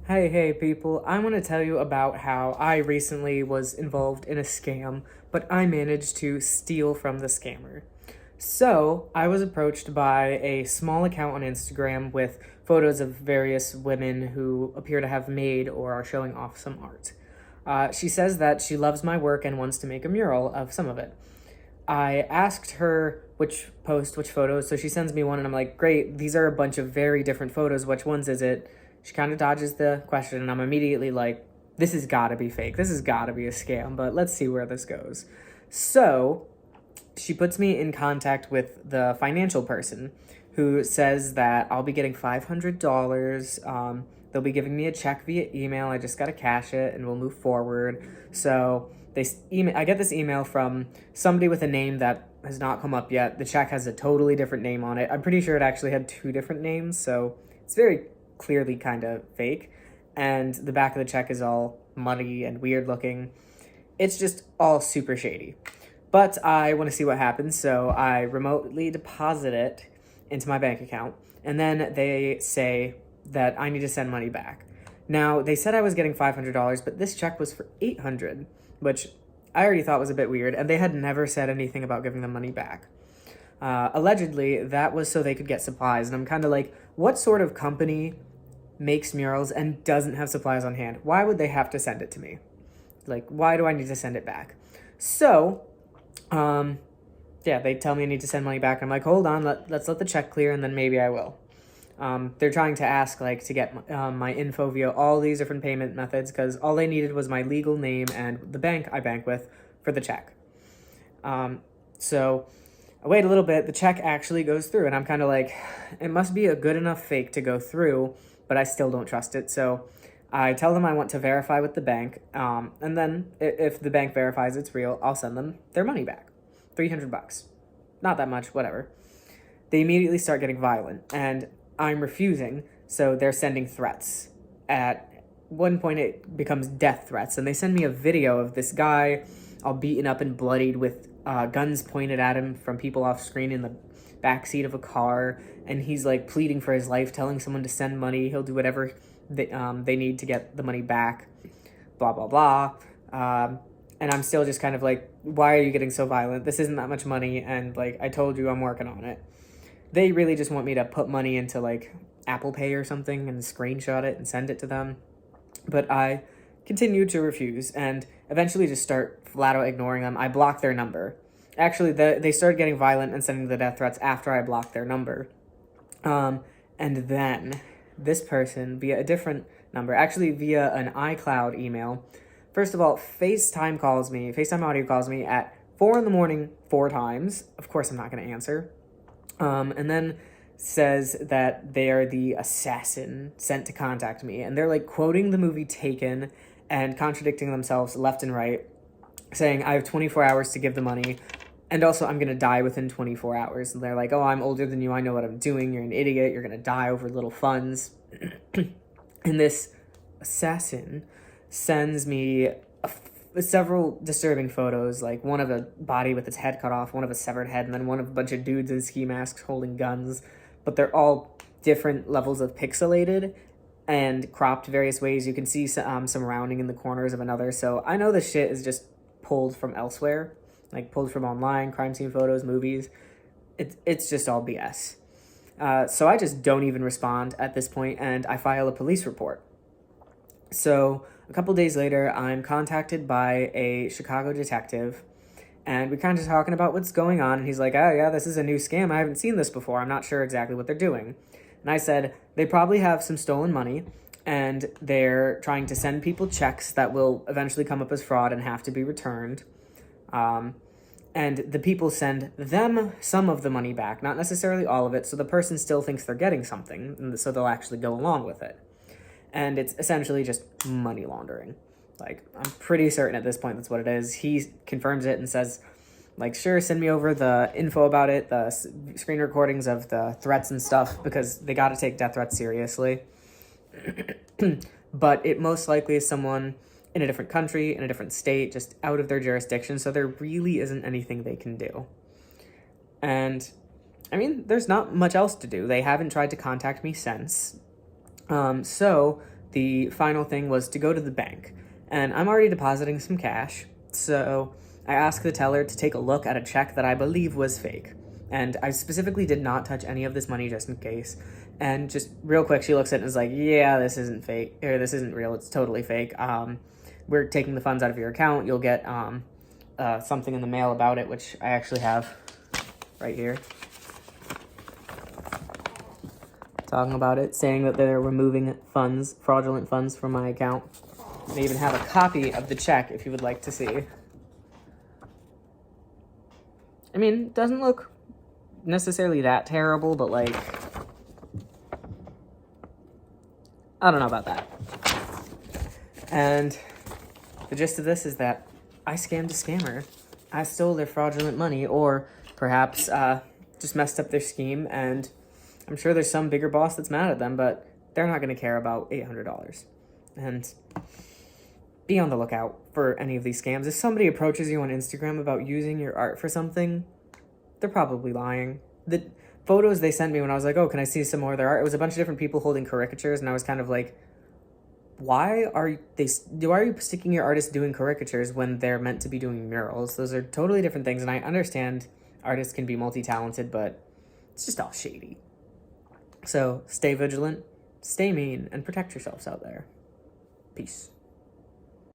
Hey, people, I want to tell you about how I recently was involved in a scam, but I managed to steal from the scammer. So, I was approached by a small account on Instagram with photos of various women who appear to have made or are showing off some art. She says that she loves my work and wants to make a mural of some of it. I asked her which photos, so she sends me one, and I'm like, great, these are a bunch of very different photos. Which ones is it? She kind of dodges the question, and I'm immediately like, this has got to be fake. This has got to be a scam, but let's see where this goes. So she puts me in contact with the financial person who says that I'll be getting $500. They'll be giving me a check via email. I just got to cash it and we'll move forward. So I get this email from somebody with a name that has not come up yet. The check has a totally different name on it. I'm pretty sure it actually had two different names, so it's very clearly kind of fake. And the back of the check is all muddy and weird looking. It's just all super shady. But I want to see what happens, so I remotely deposit it into my bank account, and then they say that I need to send money back. Now, they said I was getting $500, but this check was for $800, which I already thought was a bit weird, and they had never said anything about giving the money back. Allegedly, that was so they could get supplies, and I'm kind of like, what sort of company makes murals and doesn't have supplies on hand? Why would they have to send it to me? Like, why do I need to send it back? So, yeah, they tell me I need to send money back. I'm like, hold on, let's let the check clear, and then maybe I will. They're trying to ask, like, to get my info via all these different payment methods, because all they needed was my legal name and the bank I bank with for the check. So I wait a little bit, the check actually goes through, and I'm kind of like, it must be a good enough fake to go through, but I still don't trust it. So I tell them I want to verify with the bank, and then if the bank verifies it's real, I'll send them their money back. $300. Not that much, whatever. They immediately start getting violent, and I'm refusing, so they're sending threats. At one point, it becomes death threats, and they send me a video of this guy all beaten up and bloodied with guns pointed at him from people off screen in the backseat of a car, and he's like pleading for his life, telling someone to send money. He'll do whatever they need to get the money back, blah, blah, blah. And I'm still just kind of like, why are you getting so violent? This isn't that much money, and like, I told you I'm working on it. They really just want me to put money into like Apple Pay or something and screenshot it and send it to them. But I continue to refuse and eventually just start flat out ignoring them. I block their number. Actually, they started getting violent and sending the death threats after I blocked their number. And then this person, via a different number, actually via an iCloud email, first of all, FaceTime audio calls me at 4 in the morning 4 times. Of course, I'm not going to answer. And then says that they are the assassin sent to contact me. And they're like quoting the movie Taken and contradicting themselves left and right, saying I have 24 hours to give the money. And also, I'm going to die within 24 hours. And they're like, oh, I'm older than you. I know what I'm doing. You're an idiot. You're going to die over little funds. And this assassin sends me several disturbing photos, like one of a body with its head cut off, one of a severed head, and then one of a bunch of dudes in ski masks holding guns. But they're all different levels of pixelated and cropped various ways. You can see some rounding in the corners of another. So I know this shit is just pulled from elsewhere, like pulled from online, crime scene photos, movies. It's just all BS. So I just don't even respond at this point, and I file a police report. So a couple days later, I'm contacted by a Chicago detective, and we're kind of talking about what's going on. And he's like, oh, yeah, this is a new scam. I haven't seen this before. I'm not sure exactly what they're doing. And I said, they probably have some stolen money, and they're trying to send people checks that will eventually come up as fraud and have to be returned. And the people send them some of the money back, not necessarily all of it, so the person still thinks they're getting something, and so they'll actually go along with it. And it's essentially just money laundering. Like, I'm pretty certain at this point that's what it is. He confirms it and says, like, sure, send me over the info about it, the screen recordings of the threats and stuff, because they got to take death threats seriously. But it most likely is someone in a different country, in a different state, just out of their jurisdiction, so there really isn't anything they can do. And, I mean, there's not much else to do. They haven't tried to contact me since. So the final thing was to go to the bank. And I'm already depositing some cash, so I asked the teller to take a look at a check that I believe was fake. And I specifically did not touch any of this money just in case. And just real quick, she looks at it and is like, yeah, this isn't fake, or this isn't real, it's totally fake. We're taking the funds out of your account. You'll get something in the mail about it, which I actually have right here. Talking about it, saying that they're removing funds, fraudulent funds from my account. They even have a copy of the check if you would like to see. I mean, it doesn't look necessarily that terrible, but like, I don't know about that. And the gist of this is that I scammed a scammer. I stole their fraudulent money, or perhaps just messed up their scheme, and I'm sure there's some bigger boss that's mad at them, but they're not going to care about $800. And be on the lookout for any of these scams. If somebody approaches you on Instagram about using your art for something, they're probably lying. The photos they sent me when I was like, oh, can I see some more of their art? It was a bunch of different people holding caricatures, and I was kind of like, why are you sticking your artists doing caricatures when they're meant to be doing murals? Those are totally different things, and I understand artists can be multi-talented, but it's just all shady. So stay vigilant, stay mean, and protect yourselves out there. Peace.